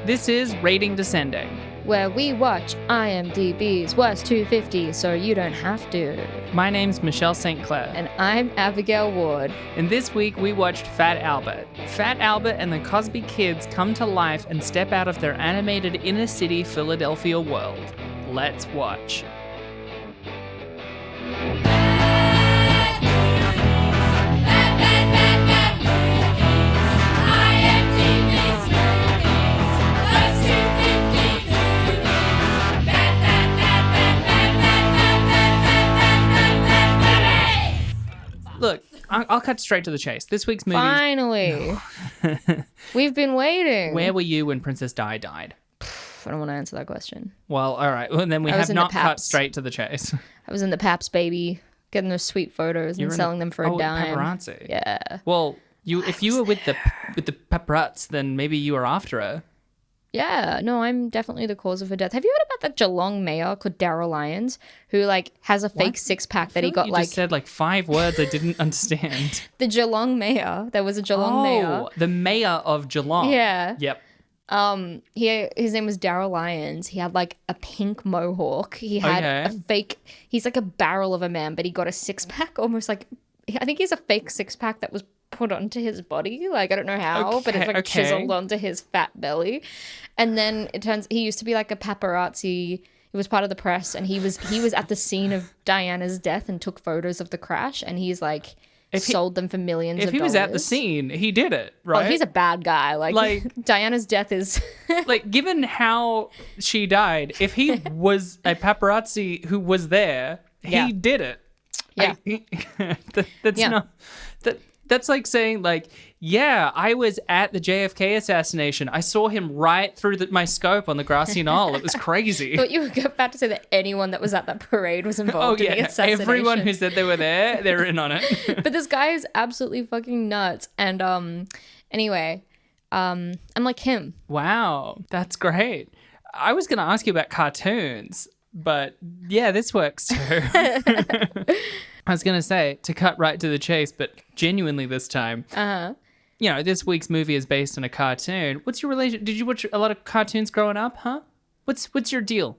This is Rating Descending, where we watch IMDb's Worst 250 so you don't have to. My name's Michelle St. Clair. And I'm Abigail Ward. And this week we watched Fat Albert. Fat Albert and the Cosby Kids come to life and step out of their animated inner city Philadelphia world. Let's watch. Look, I'll cut straight to the chase. This week's movie. Finally. We've been waiting. Where were you when Princess Di died? I don't want to answer that question. Well, all right. Well, then we have not cut straight to the chase. I was in the Paps, baby, getting those sweet photos and selling them for a dime. Paparazzi. Yeah. Well, if you were with the paparazzi, then maybe you were after her. Yeah, no, I'm definitely the cause of her death. Have you heard about that Geelong mayor called Daryl Lyons, who has a fake six-pack that he got you just said 5 words I didn't understand. The Geelong mayor. There was a Geelong mayor. Oh, the mayor of Geelong. Yeah. Yep. His name was Daryl Lyons. He had a pink mohawk. He had a fake. He's like a barrel of a man, but he got a six-pack, almost I think he's a fake six-pack that was put onto his body. I don't know how, but it's chiseled onto his fat belly. And then it turns he used to be a paparazzi. He was part of the press, and he was at the scene of Diana's death and took photos of the crash, and he's sold them for millions of dollars. If he was at the scene, he did it, right? Oh, he's a bad guy. Diana's death is given how she died, if he was a paparazzi who was there, he did it. Yeah. That's like saying, I was at the JFK assassination. I saw him right through my scope on the grassy knoll. It was crazy. I thought you were about to say that anyone that was at that parade was involved in the assassination. Everyone who said they were there, they're in on it. But this guy is absolutely fucking nuts. And anyway, I'm like him. Wow, that's great. I was going to ask you about cartoons, but yeah, this works too. I was going to say, to cut right to the chase, but genuinely this time, this week's movie is based on a cartoon. What's your relation? Did you watch a lot of cartoons growing up, huh? What's your deal?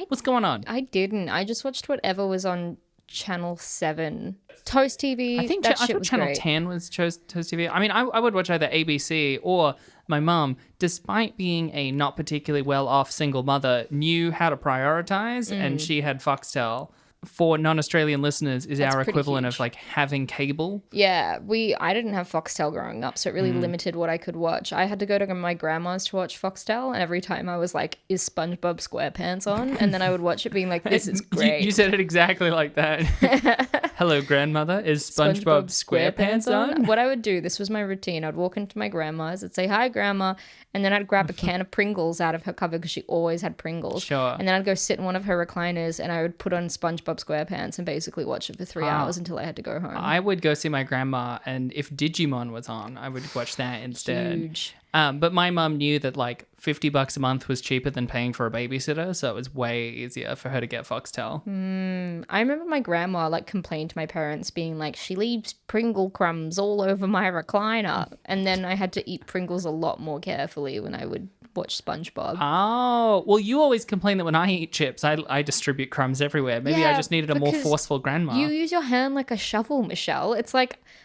What's going on? I didn't. I just watched whatever was on Channel 7. Toast TV. I thought Channel 10 was Toast TV. I mean, I would watch either ABC or my mom, despite being a not particularly well-off single mother, knew how to prioritize, and she had Foxtel. For non-Australian listeners, is our equivalent of having cable. Yeah, I didn't have Foxtel growing up, so it really limited what I could watch. I had to go to my grandma's to watch Foxtel, and every time I was like, is SpongeBob SquarePants on? And then I would watch it being like, this is great. You said it exactly like that. Hello, grandmother. Is SpongeBob SquarePants on? What I would do, this was my routine. I'd walk into my grandma's, I'd say, hi, grandma, and then I'd grab a can of Pringles out of her cupboard because she always had Pringles. Sure. And then I'd go sit in one of her recliners, and I would put on SpongeBob SquarePants and basically watch it for 3 hours until I had to go home. I would go see my grandma, and if Digimon was on, I would watch that instead. Huge. But my mum knew that $50 a month was cheaper than paying for a babysitter, so it was way easier for her to get Foxtel. I remember my grandma complained to my parents being like, she leaves Pringle crumbs all over my recliner. And then I had to eat Pringles a lot more carefully when I would watch SpongeBob. Oh, well, you always complain that when I eat chips, I distribute crumbs everywhere. Maybe I just needed a more forceful grandma. You use your hand like a shovel, Michelle. It's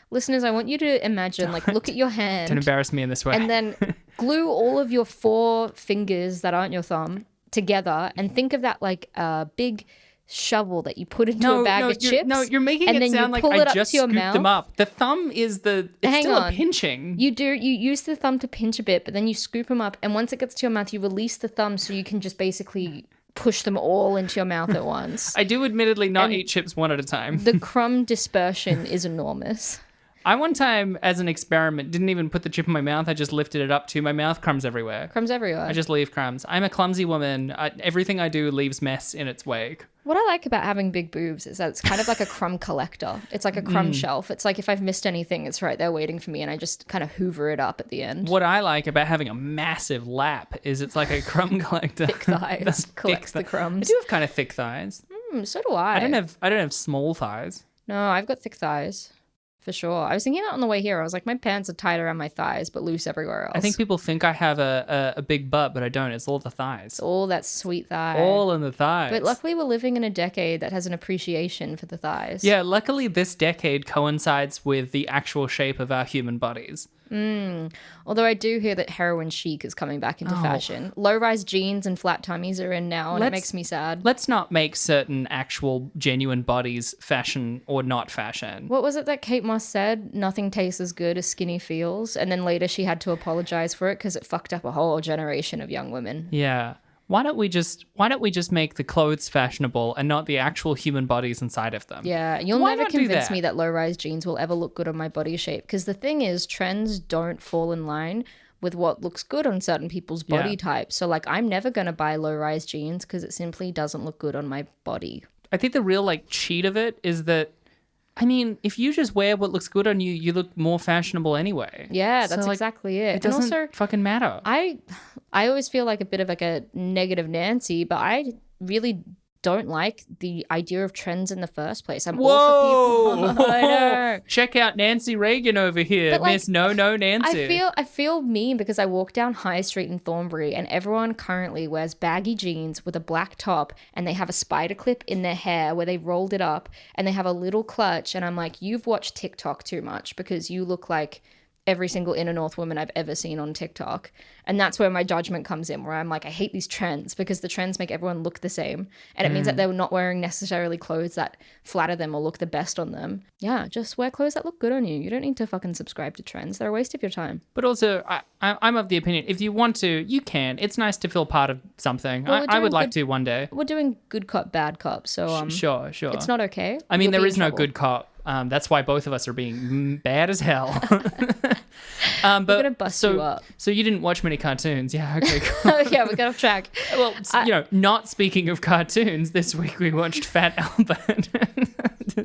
listeners, I want you to imagine, look at your hand. Don't embarrass me in this way. And then glue all of your 4 fingers that aren't your thumb together and think of that like a big shovel that you put into a bag of chips. No, you're making it sound like I just scooped them up. The thumb is it's still a pinching. You use the thumb to pinch a bit, but then you scoop them up, and once it gets to your mouth, you release the thumb so you can just basically push them all into your mouth at once. I do admittedly not eat chips one at a time. The crumb dispersion is enormous. I one time, as an experiment, didn't even put the chip in my mouth. I just lifted it up to my mouth. Crumbs everywhere. Crumbs everywhere. I just leave crumbs. I'm a clumsy woman. Everything I do leaves mess in its wake. What I like about having big boobs is that it's kind of like a crumb collector. It's like a crumb shelf. It's like if I've missed anything, it's right there waiting for me, and I just kind of hoover it up at the end. What I like about having a massive lap is it's like a crumb collector. Thick thighs. Collects the crumbs. I do have kind of thick thighs. So do I. I don't have small thighs. No, I've got thick thighs. For sure. I was thinking that on the way here. I was like, my pants are tight around my thighs, but loose everywhere else. I think people think I have a big butt, but I don't. It's all the thighs. All that sweet thigh. All in the thighs. But luckily we're living in a decade that has an appreciation for the thighs. Yeah, luckily this decade coincides with the actual shape of our human bodies. Although I do hear that heroin chic is coming back into fashion. Low-rise jeans and flat tummies are in now, and it makes me sad. Let's not make certain actual genuine bodies fashion or not fashion. What was it that Kate Moss said? Nothing tastes as good as skinny feels. And then later she had to apologize for it because it fucked up a whole generation of young women. Yeah. Why don't we just make the clothes fashionable and not the actual human bodies inside of them? Yeah, you'll never convince me that low-rise jeans will ever look good on my body shape, because the thing is, trends don't fall in line with what looks good on certain people's body types. So like, I'm never going to buy low-rise jeans because it simply doesn't look good on my body. I think the real like cheat of it is that, I mean, if you just wear what looks good on you, you look more fashionable anyway. Yeah, that's exactly it. It doesn't fucking matter. I always feel like a bit of like a negative Nancy, but I really don't like the idea of trends in the first place. I'm all for people. I know. Check out Nancy Reagan over here, like, Miss No Nancy. I feel mean because I walk down High Street in Thornbury and everyone currently wears baggy jeans with a black top, and they have a spider clip in their hair where they rolled it up, and they have a little clutch, and I'm like, you've watched TikTok too much, because you look like every single inner north woman I've ever seen on TikTok. And that's where my judgment comes in, where I'm like, I hate these trends because the trends make everyone look the same. And it means that they're not wearing necessarily clothes that flatter them or look the best on them. Yeah, just wear clothes that look good on you. You don't need to fucking subscribe to trends. They're a waste of your time. But also, I'm of the opinion, if you want to, you can. It's nice to feel part of something. Well, I would like to one day. We're doing good cop, bad cop. So sure. It's not okay. I mean, there is no good cop. That's why both of us are being bad as hell. But we're gonna bust you up. So you didn't watch many cartoons. Yeah, okay, cool. Yeah, we got off track. Well, not speaking of cartoons, this week we watched Fat Albert.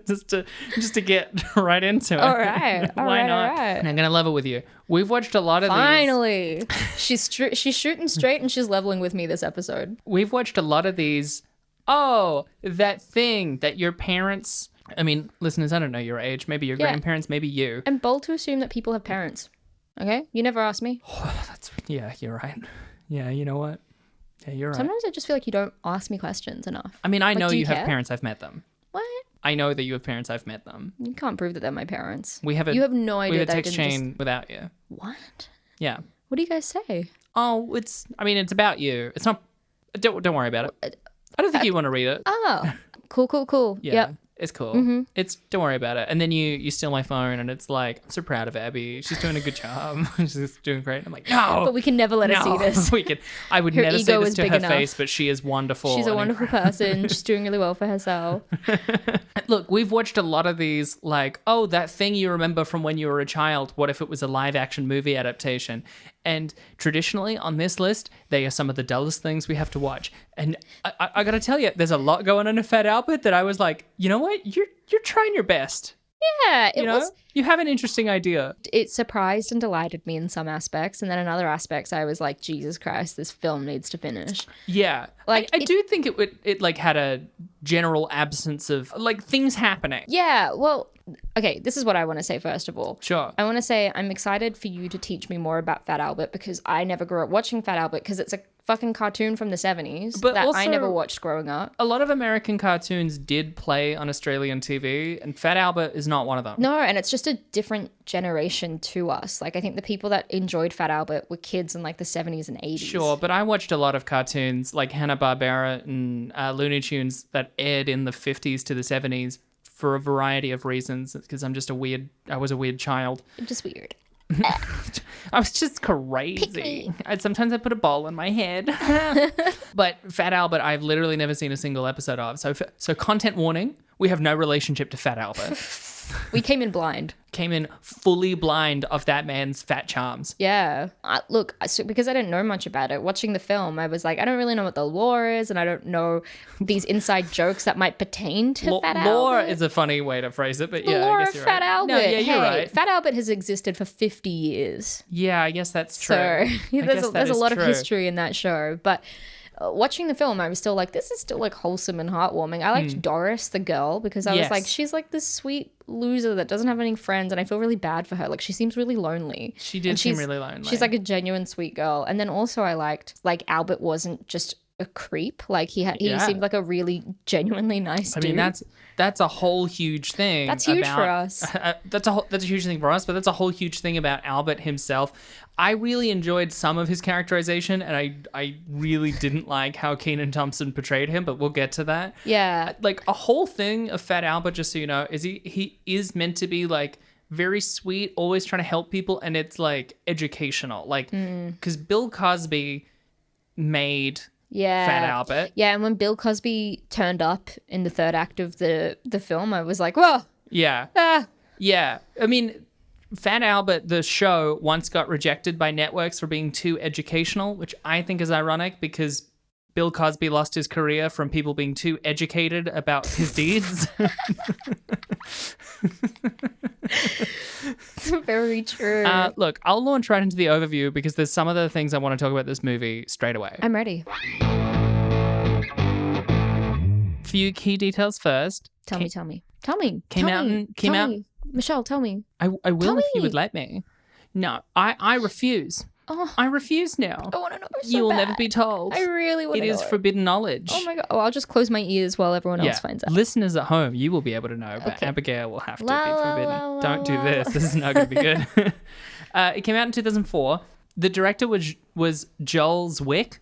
just to get right into it. All right. Why not? All right. And I'm gonna level with you. We've watched a lot of Finally. She's shooting straight and she's leveling with me this episode. We've watched a lot of these. Oh, that thing that your parents... I mean, listeners, I don't know your age. Maybe your grandparents, maybe you. I'm bold to assume that people have parents. Okay? You never asked me. Yeah, you're right. Yeah, you know what? Yeah, you're right. Sometimes I just feel like you don't ask me questions enough. I mean, I know you have parents. I've met them. What? I know that you have parents. I've met them. You can't prove that they're my parents. You have no idea. We have a text chain without you. What? Yeah. What do you guys say? Oh, it's about you. It's not... Don't worry about it. I don't think you want to read it. Oh, cool. Yeah. Yep. It's cool. Mm-hmm. Don't worry about it. And then you steal my phone, and it's like, I'm so proud of Abby. She's doing a good job. She's doing great. I'm like, no. But we can never let her see this. I would never say this to her face, but she is wonderful. She's a wonderful person. She's doing really well for herself. Look, we've watched a lot of these, like, oh, that thing you remember from when you were a child. What if it was a live action movie adaptation? And traditionally on this list, they are some of the dullest things we have to watch. And I got to tell you, there's a lot going on in Fat Albert that I was like, you know what? You're trying your best. Yeah, you have an interesting idea. It surprised and delighted me in some aspects, and then in other aspects, I was like, Jesus Christ, this film needs to finish. Yeah, like I do think it like had a general absence of like things happening. Yeah, well, okay, this is what I want to say first of all. Sure. I want to say I'm excited for you to teach me more about Fat Albert, because I never grew up watching Fat Albert because it's a fucking cartoon from the 70s that also, I never watched growing up. A lot of American cartoons did play on Australian TV, and Fat Albert is not one of them. No, and it's just a different generation to us. Like, I think the people that enjoyed Fat Albert were kids in like the 70s and 80s. Sure, but I watched a lot of cartoons like Hanna-Barbera and Looney Tunes that aired in the 50s to the 70s for a variety of reasons, because I was a weird child. You're just weird. I was just crazy. Sometimes I put a ball in my head. But Fat Albert, I've literally never seen a single episode of. So content warning, we have no relationship to Fat Albert. We came in blind. Came in fully blind of that man's fat charms. Yeah. Look, because I didn't know much about it, watching the film, I was like, I don't really know what the lore is, and I don't know these inside jokes that might pertain to Fat Albert. Lore is a funny way to phrase it, but the yeah, lore I guess of you're Fat right. Albert. No, yeah, you're right. Fat Albert has existed for 50 years. Yeah, I guess that's true. So there's a lot of history in that show. But watching the film, I was still like, this is still like wholesome and heartwarming. I liked Doris, the girl, because I was like, she's like this sweet loser that doesn't have any friends, and I feel really bad for her. Like, she seems really lonely. She did seem really lonely. She's like a genuine sweet girl. And then also I liked like Albert wasn't just a creep. Like he seemed like a really genuinely nice dude. I mean, that's a whole huge thing. That's huge for us. That's a huge thing for us, but that's a whole huge thing about Albert himself. I really enjoyed some of his characterization, and I really didn't like how Kenan Thompson portrayed him, but we'll get to that. Yeah. Like, a whole thing of Fat Albert, just so you know, is he is meant to be like very sweet, always trying to help people, and it's like educational. Like, because Bill Cosby made Fat Albert. Yeah, and when Bill Cosby turned up in the third act of the film, I was like, whoa. Yeah. Yeah. I mean, Fat Albert, the show, once got rejected by networks for being too educational, which I think is ironic because Bill Cosby lost his career from people being too educated about his deeds. Very true. Look, I'll launch right into the overview because there's some other things I want to talk about this movie straight away. I'm ready. Few key details first. Tell me. Came out. Michelle, tell me. I will if you would let me. No, I refuse. Oh, I refuse now. I want to know so You will bad. never be told. I really want to know. It is forbidden knowledge. Oh my God. Oh, I'll just close my ears while everyone else finds out. Listeners at home, you will be able to know, but Okay. Abigail will have to be La, forbidden. la, la, Don't do la. this. This is not going to be good. It came out in 2004. The director was Joel Zwick,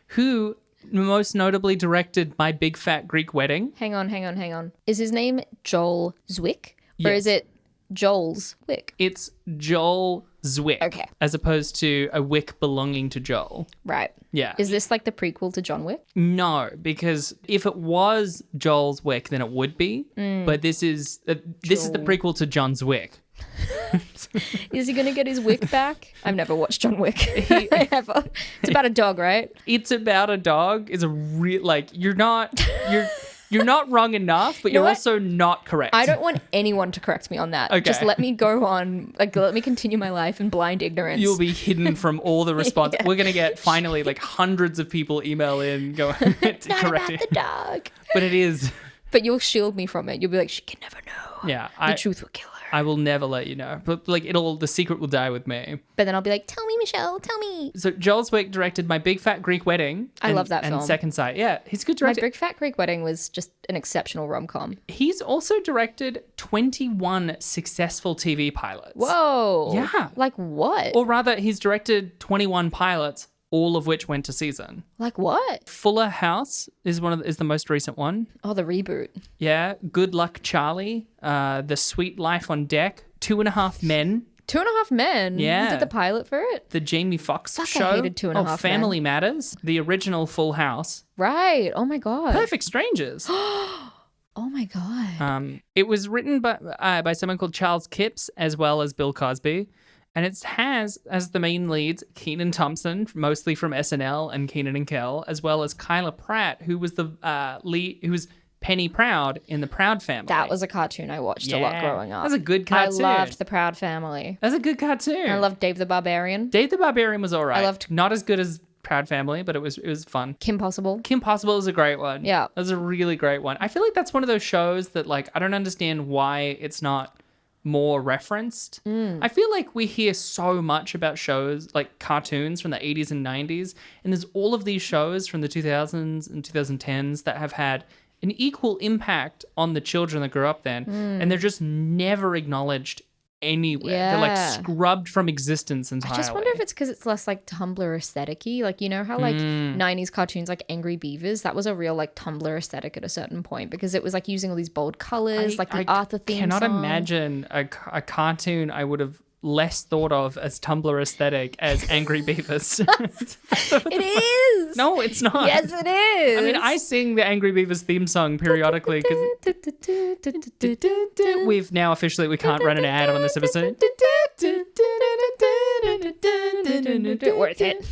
who most notably directed My Big Fat Greek Wedding. Hang on. Is his name Joel Zwick? Or Yes. is it Joel's Wick? It's Joel Zwick. Okay. As opposed to a wick belonging to Joel. Right. Yeah. Is this like the prequel to John Wick? No, because if it was Joel's Wick, then it would be. But this is the prequel to John Zwick. Is he going to get his wick back? I've never watched John Wick. Ever. It's about a dog, right? It's about a dog. It's a real you're not wrong enough, but You know you're what? also not correct. I don't want anyone to correct me on that. Okay. Just let me go on. Like, let me continue my life in blind ignorance. You'll be hidden from all the response. Yeah. We're gonna get finally like hundreds of people email in going It's not correct about it. the dog. But it is. But you'll shield me from it. You'll be like, she can never know. Yeah. The truth will kill her. I will never let you know. But like the secret will die with me. But then I'll be like, tell me, Michelle, tell me. So Joel Zwick directed My Big Fat Greek Wedding. I love that film. And Second Sight. Yeah, he's a good My director. Big Fat Greek Wedding was just an exceptional rom-com. He's also directed 21 successful TV pilots. Whoa. Yeah. Like what? Or rather, he's directed 21 pilots, all of which went to season. Like what? Fuller House is the most recent one. Oh, the reboot. Yeah. Good Luck Charlie, The Sweet Life on Deck, 2.5 Men, 2.5 Men. Yeah. You did the pilot for it? The Jamie Foxx Fuck, I Show. hated 2.5 Men. Family Matters, the original Full House, Right. Oh my God. Perfect Strangers. Oh my God. It was written by someone called Charles Kipps as well as Bill Cosby. And it has as the main leads Kenan Thompson, mostly from SNL and Kenan and Kel, as well as Kyla Pratt, who was the lead, who was Penny Proud in the Proud Family. That was a cartoon I watched a lot growing up. That's a good cartoon. I loved the Proud Family. That's a good cartoon. I loved Dave the Barbarian. Dave the Barbarian was all right. I loved- Not as good as Proud Family, but it was fun. Kim Possible. Kim Possible is a great one. Yeah. That was a really great one. I feel like that's one of those shows that like I don't understand why it's not more referenced. I feel like we hear so much about shows like cartoons from the 80s and 90s, and there's all of these shows from the 2000s and 2010s that have had an equal impact on the children that grew up then, and they're just never acknowledged anywhere. They're like Yeah. scrubbed from existence entirely. I just wonder if it's because it's less like Tumblr aesthetic-y. Like, you know how like 90s cartoons like Angry Beavers, that was a real like Tumblr aesthetic at a certain point because it was like using all these bold colors, like the Arthur theme cannot song. imagine a cartoon I would have less thought of as Tumblr aesthetic as Angry Beavers. It is. No, it's not. Yes, it is. I mean, I sing the Angry Beavers theme song periodically because we've now officially, we can't run an ad on this episode. Worth it.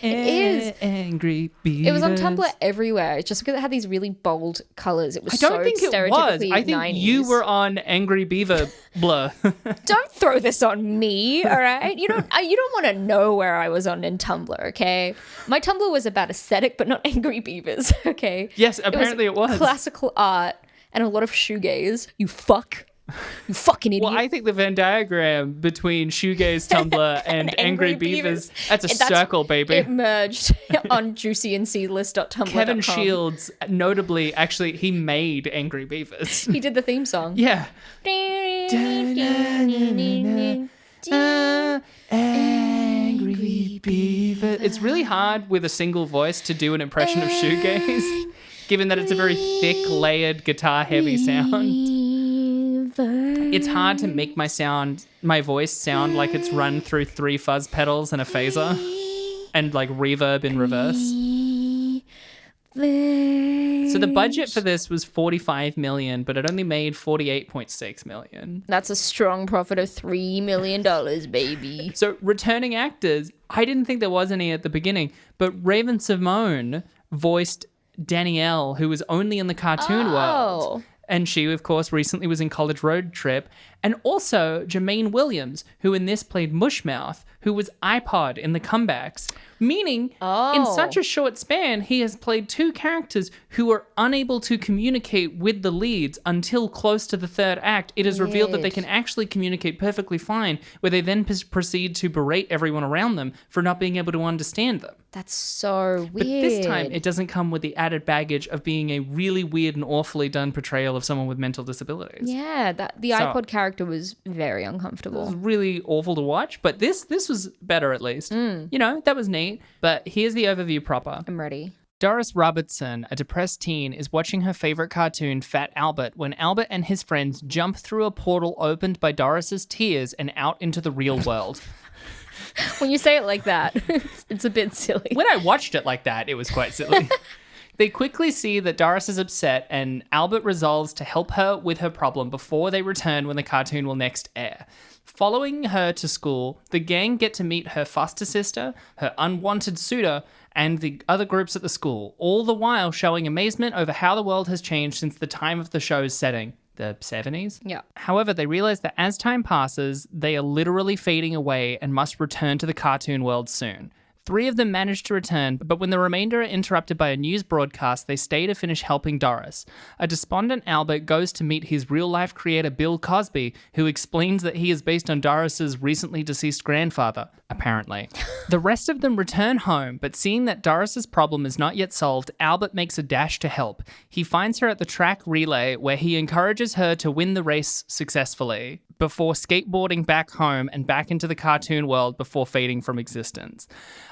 It is. Angry Beavers. It was on Tumblr everywhere. Just because it had these really bold colors. It was I don't think it was. I think 90s. you were on Angry Beaver blur. Don't throw this on me, all right? You don't want to know where I was on in Tumblr, okay? My Tumblr was about aesthetic, but not Angry Beavers, okay? Yes, apparently it was. Classical art and a lot of shoegaze. You fuck. You fucking idiot. Well, I think the Venn diagram between shoegaze Tumblr and Angry Beavers, that's a circle, baby. It merged on juicyandseedless.tumblr.com. Kevin Shields, notably, actually, he made Angry Beavers. He did the theme song. Yeah. Angry Beaver. It's really hard with a single voice to do an impression of shoegaze, given that it's a very thick, layered, guitar-heavy sound. It's hard to make my voice sound like it's run through 3 fuzz pedals and a phaser and like reverb in reverse. So the budget for this was $45 million, but it only made $48.6 million. That's a strong profit of $3 million, baby. So returning actors, I didn't think there was any at the beginning, but Raven Simone voiced Danielle, who was only in the cartoon world. And she, of course, recently was in College Road Trip. And also Jermaine Williams, who in this played Mushmouth, who was iPod in the comebacks. Meaning, in such a short span, he has played 2 characters who are unable to communicate with the leads until close to the 3rd act. It is revealed that they can actually communicate perfectly fine, where they then proceed to berate everyone around them for not being able to understand them. That's so weird. But this time, it doesn't come with the added baggage of being a really weird and awfully done portrayal of someone with mental disabilities. Yeah, the iPod character was very uncomfortable. It was really awful to watch, but this was better at least. You know, that was neat. But here's the overview proper. I'm ready. Doris Robertson, a depressed teen, is watching her favorite cartoon, Fat Albert, when Albert and his friends jump through a portal opened by Doris's tears and out into the real world. When you say it like that, it's a bit silly. When I watched it like that, it was quite silly. They quickly see that Doris is upset, and Albert resolves to help her with her problem before they return when the cartoon will next air. Following her to school, the gang get to meet her foster sister, her unwanted suitor, and the other groups at the school, all the while showing amazement over how the world has changed since the time of the show's setting. The 70s? Yeah. However, they realize that as time passes, they are literally fading away and must return to the cartoon world soon. 3 of them manage to return, but when the remainder are interrupted by a news broadcast, they stay to finish helping Doris. A despondent Albert goes to meet his real-life creator Bill Cosby, who explains that he is based on Doris's recently deceased grandfather, apparently. The rest of them return home, but seeing that Doris's problem is not yet solved, Albert makes a dash to help. He finds her at the track relay, where he encourages her to win the race successfully, before skateboarding back home and back into the cartoon world before fading from existence.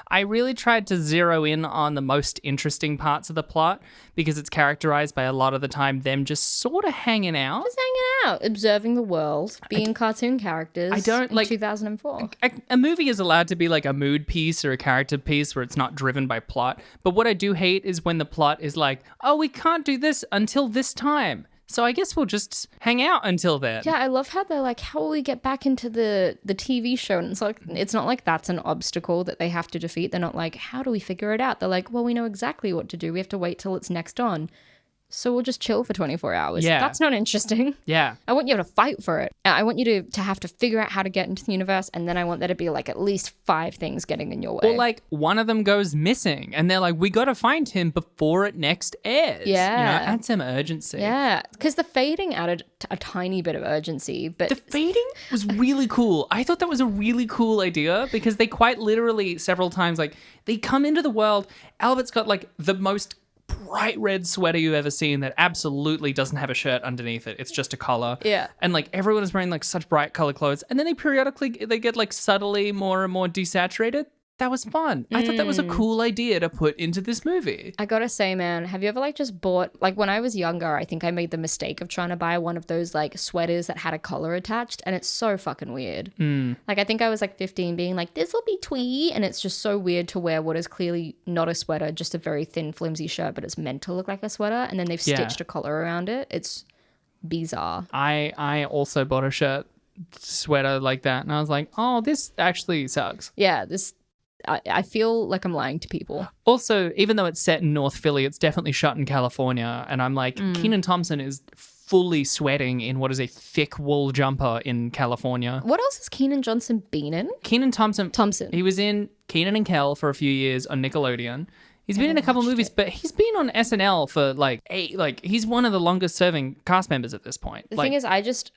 I really tried to zero in on the most interesting parts of the plot because it's characterized by a lot of the time them just sort of hanging out. Just hanging out, observing the world, being cartoon characters. I don't in like 2004. A movie is allowed to be like a mood piece or a character piece where it's not driven by plot. But what I do hate is when the plot is like, oh, we can't do this until this time. So I guess we'll just hang out until then. Yeah, I love how they're like, how will we get back into the TV show? And it's not like that's an obstacle that they have to defeat. They're not like, how do we figure it out? They're like, well, we know exactly what to do. We have to wait till it's next on. So we'll just chill for 24 hours. Yeah. That's not interesting. Yeah. I want you to fight for it. I want you to have to figure out how to get into the universe, and then I want there to be like at least 5 things getting in your way. Or like one of them goes missing and they're like, we got to find him before it next airs. Yeah. You know, add some urgency. Yeah. Because the fading added a tiny bit of urgency, but the fading was really cool. I thought that was a really cool idea because they quite literally several times, like they come into the world. Albert's got like the most bright red sweater you've ever seen that absolutely doesn't have a shirt underneath it. It's just a collar. Yeah. And like everyone is wearing like such bright color clothes. And then they periodically, they get like subtly more and more desaturated. That was fun. I thought that was a cool idea to put into this movie. I gotta say, man, have you ever like just bought, like when I was younger, I think I made the mistake of trying to buy one of those like sweaters that had a collar attached, and it's so fucking weird. Like I think I was like 15 being like, this will be twee, and it's just so weird to wear what is clearly not a sweater, just a very thin flimsy shirt, but it's meant to look like a sweater, and then they've stitched a collar around it. It's bizarre. I also bought a shirt sweater like that. And I was like, oh, this actually sucks. Yeah, I feel like I'm lying to people. Also, even though it's set in North Philly, it's definitely shot in California. And I'm like, Kenan Thompson is fully sweating in what is a thick wool jumper in California. What else has Kenan Johnson been in? Kenan Thompson. He was in Kenan and Kel for a few years on Nickelodeon. He's been in a couple of movies, but he's been on SNL for he's one of the longest serving cast members at this point. The thing is,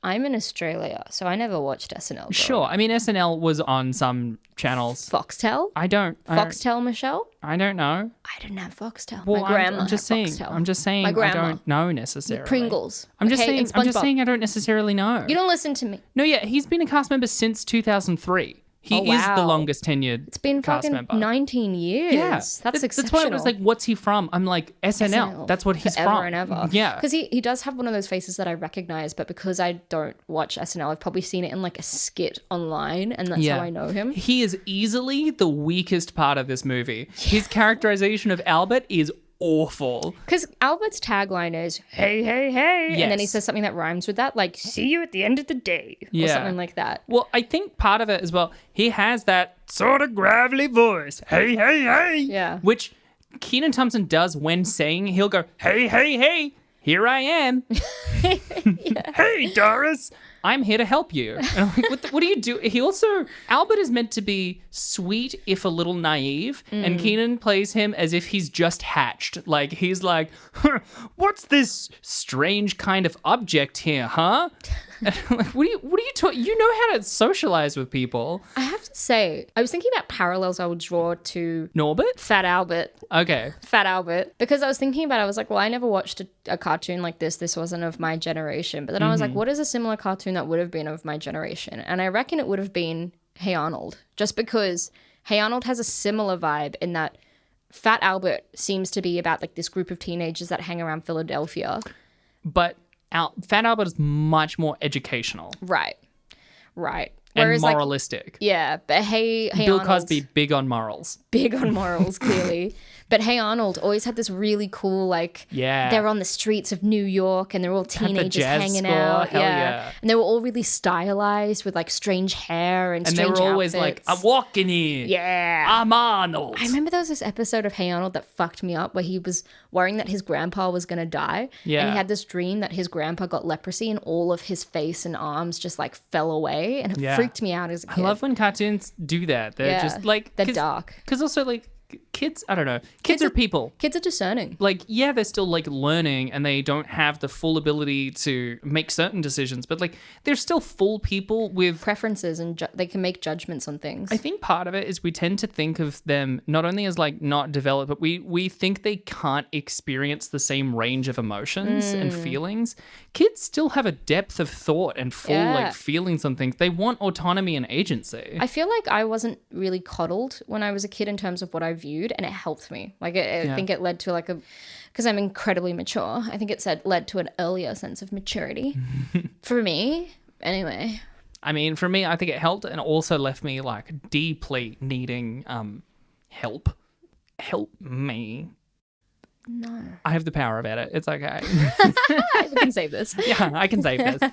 I'm in Australia, so I never watched SNL. Sure. I mean, SNL was on some channels. Foxtel? Foxtel, Michelle? I don't know. I didn't have Foxtel. Well, my grandma I'm just saying. Foxtel. I'm just saying. My grandma. I don't know necessarily. Pringles. I'm just saying. I don't necessarily know. You don't listen to me. No, yeah, he's been a cast member since 2003. He is the longest tenured It's been cast fucking member. 19 years. Yeah. That's exceptional. That's why I was like, what's he from? I'm like, SNL. That's what he's Forever from. and ever. Yeah. Because he does have one of those faces that I recognize, but because I don't watch SNL, I've probably seen it in like a skit online, and that's how I know him. He is easily the weakest part of this movie. His characterization of Albert is awful. Because Albert's tagline is, hey, hey, hey. Yes. And then he says something that rhymes with that, like, see you at the end of the day. Or something like that. Well, I think part of it as well, he has that sort of gravelly voice. Hey, hey, hey. Yeah. Which Kenan Thompson does when saying, he'll go, hey, hey, hey. Here I am. Hey, Doris. I'm here to help you. And I'm like, what do you do? Albert is meant to be sweet, if a little naive, and Kenan plays him as if he's just hatched. Like, he's like, what's this strange kind of object here, huh? And I'm like, what are you talking? You know how to socialize with people. I have to say, I was thinking about parallels I would draw to Norbert? Fat Albert. Okay. Fat Albert. Because I was thinking about it, I was like, well, I never watched a cartoon like this. This wasn't of my generation. But then I was like, what is a similar cartoon that would have been of my generation? And I reckon it would have been Hey Arnold. Just because Hey Arnold has a similar vibe in that Fat Albert seems to be about like this group of teenagers that hang around Philadelphia. But Fat Albert is much more educational. Right. And moralistic. Yeah, but Hey Bill Arnold, Cosby, big on morals. big on morals, clearly. But Hey Arnold always had this really cool, like, they're on the streets of New York and they're all teenagers hanging out. Hell yeah. And they were all really stylized with like strange hair and strange they were always outfits. like, I'm walking here. Yeah. I'm Arnold. I remember there was this episode of Hey Arnold that fucked me up where he was worrying that his grandpa was going to die. Yeah. And he had this dream that his grandpa got leprosy and all of his face and arms just like fell away. And it freaked me out as a kid. I love when cartoons do that. They're just like... They're dark. Because also like... Kids, I don't know. Kids are people. Kids are discerning. Like, yeah, they're still like learning and they don't have the full ability to make certain decisions, but like they're still full people with preferences and they can make judgments on things. I think part of it is we tend to think of them not only as like not developed, but we think they can't experience the same range of emotions and feelings. Kids still have a depth of thought and full like feelings on things. They want autonomy and agency. I feel like I wasn't really coddled when I was a kid in terms of what I viewed, and it helped me. Like, I think it led to like because I'm incredibly mature, I think it led to an earlier sense of maturity for me. Anyway. I mean, for me, I think it helped and also left me like deeply needing help. Help me. No. I have the power about it. It's okay. I can save this. Yeah, I can save this.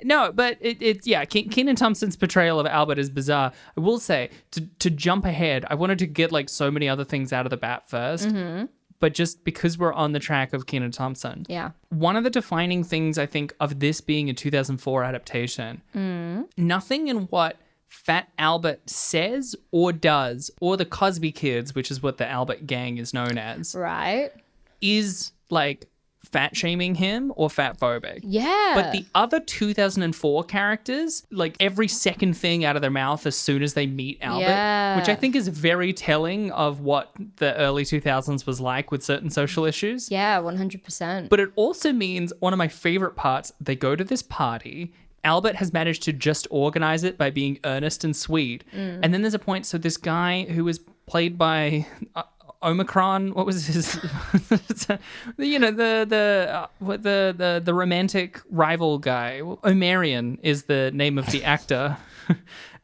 No, but it's Kenan Thompson's portrayal of Albert is bizarre. I will say, to jump ahead, I wanted to get like so many other things out of the bat first. Mm-hmm. But just because we're on the track of Kenan Thompson. Yeah. One of the defining things I think of this being a 2004 adaptation, nothing in what Fat Albert says or does, or the Cosby Kids, which is what the Albert gang is known as, right, is like fat shaming him or fat phobic. Yeah. But the other 2004 characters, like every second thing out of their mouth as soon as they meet Albert, which I think is very telling of what the early 2000s was like with certain social issues. Yeah, 100%. But it also means one of my favorite parts, they go to this party. Albert has managed to just organize it by being earnest and sweet. And then there's a point, so this guy who was played by Omicron, what was his the romantic rival guy. Omarion is the name of the actor.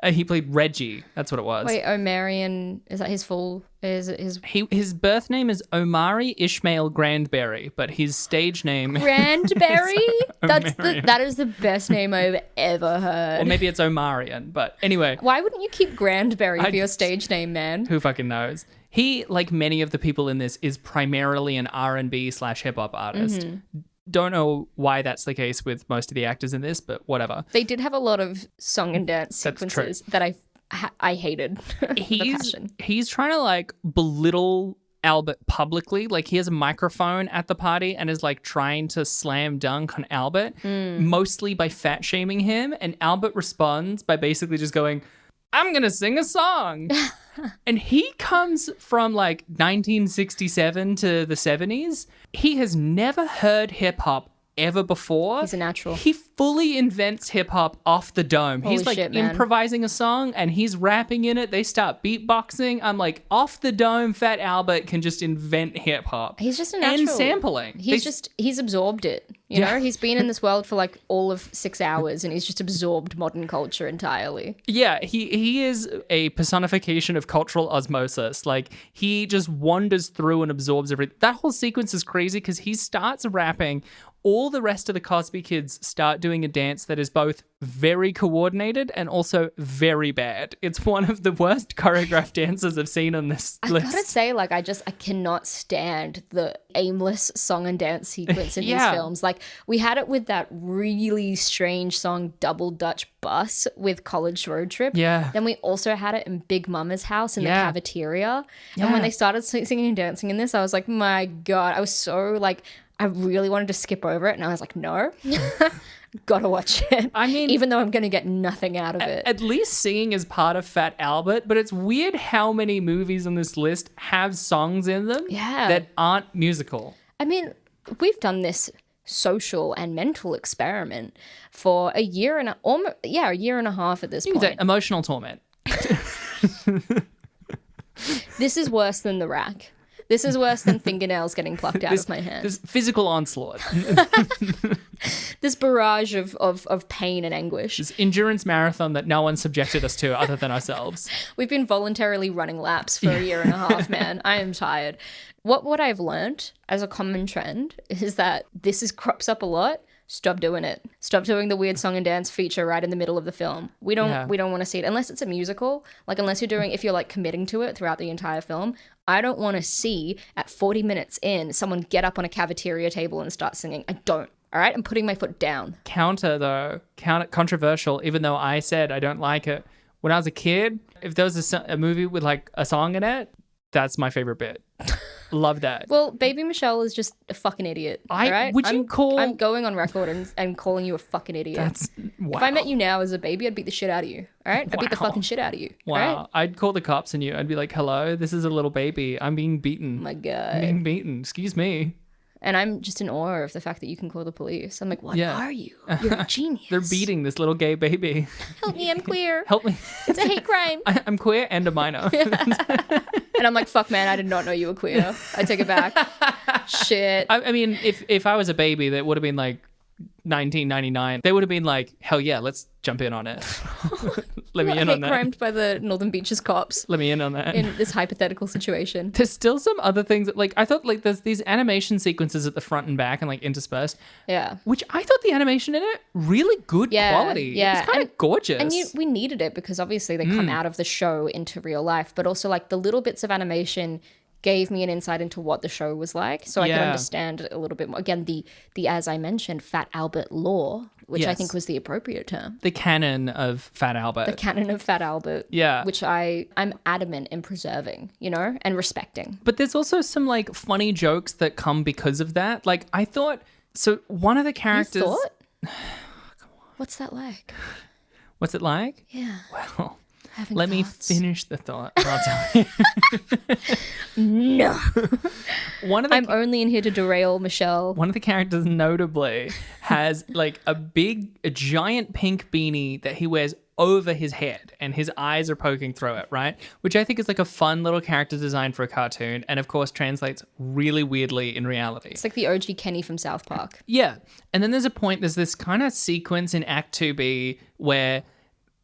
He played Reggie. That's what it was. Wait, Omarion, is that his full? Is it his His birth name is Omari Ishmael Grandberry, but his stage name Grandberry? Omarion. That is the best name I've ever heard. Or maybe it's Omarion, but anyway. Why wouldn't you keep Grandberry for your stage name, man? Who fucking knows? He, like many of the people in this, is primarily an R&B/hip hop artist. Mm-hmm. Don't know why that's the case with most of the actors in this, but whatever. They did have a lot of song and dance sequences that I hated. He's trying to like belittle Albert publicly. Like he has a microphone at the party and is like trying to slam dunk on Albert, mostly by fat shaming him. And Albert responds by basically just going, I'm going to sing a song. And he comes from like 1967 to the 70s. He has never heard hip hop ever before. He's a natural. He fully invents hip hop off the dome. Holy he's like shit, man. improvising a song and he's rapping in it. They start beatboxing. I'm like, off the dome, Fat Albert can just invent hip hop. He's just a natural. And sampling. He's absorbed it. You know, he's been in this world for like all of 6 hours and he's just absorbed modern culture entirely. Yeah, he is a personification of cultural osmosis. Like he just wanders through and absorbs everything. That whole sequence is crazy because he starts rapping. All the rest of the Cosby kids start doing a dance that is both very coordinated and also very bad. It's one of the worst choreographed dances I've seen on this list. I gotta say, like, I cannot stand the aimless song and dance sequence in these films. Like, we had it with that really strange song, Double Dutch Bus, with College Road Trip. Yeah. Then we also had it in Big Mama's house in the cafeteria. And when they started singing and dancing in this, I was like, my God, I was so like, I really wanted to skip over it. And I was like, no, gotta watch it. I mean, even though I'm going to get nothing out of it. At least singing is part of Fat Albert, but it's weird how many movies on this list have songs in them that aren't musical. I mean, we've done this social and mental experiment for a year and a half at this point. Say emotional torment. This is worse than the rack. This is worse than fingernails getting plucked out of my hands. This physical onslaught. This barrage of pain and anguish. This endurance marathon that no one subjected us to other than ourselves. We've been voluntarily running laps for a year and a half, man. I am tired. What I've learned as a common trend is that this crops up a lot. Stop doing it. Stop doing the weird song and dance feature right in the middle of the film. We don't want to see it unless it's a musical. Like unless if you're like committing to it throughout the entire film. I don't want to see at 40 minutes in someone get up on a cafeteria table and start singing. I don't. All right, I'm putting my foot down. Counter controversial. Even though I said I don't like it when I was a kid. If there was a movie with like a song in it, that's my favorite bit. Love that. Well, baby Michelle is just a fucking idiot. I'm going on record and calling you a fucking idiot. Wow. If I met you now as a baby, I'd beat the shit out of you. All right? I'd beat the fucking shit out of you. Wow. Right? I'd call the cops on you. I'd be like, hello, this is a little baby. I'm being beaten. Oh my God. I'm being beaten. Excuse me. And I'm just in awe of the fact that you can call the police. I'm like, what are you? You're a genius. They're beating this little gay baby. Help me, I'm queer. Help me. It's a hate crime. I'm queer and a minor. And I'm like, fuck, man, I did not know you were queer. I take it back. Shit. I mean, if I was a baby, that would have been like 1999. They would have been like, hell yeah, let's jump in on it. Let me in on that. Crimed by the Northern Beaches cops. Let me in on that. In this hypothetical situation. There's still some other things that, like, I thought, like, there's these animation sequences at the front and back and, like, interspersed. Yeah. Which I thought the animation in it, really good quality. Yeah. It's kind of gorgeous. And we needed it because obviously they come out of the show into real life, but also, like, the little bits of animation gave me an insight into what the show was like, so I could understand a little bit more. Again, the as I mentioned, Fat Albert lore, which I think was the appropriate term. The canon of Fat Albert. The canon of Fat Albert. Yeah. Which I'm adamant in preserving, you know, and respecting. But there's also some, like, funny jokes that come because of that. Like, I thought, so one of the characters... You thought? Come on. What's that like? What's it like? Yeah. Well... Having Let thoughts. me finish the thought. And I'll tell you. No. I'm only in here to derail Michelle. One of the characters notably has like a giant pink beanie that he wears over his head and his eyes are poking through it, right? Which I think is like a fun little character design for a cartoon and of course translates really weirdly in reality. It's like the OG Kenny from South Park. Yeah. And then there's this kind of sequence in Act 2B where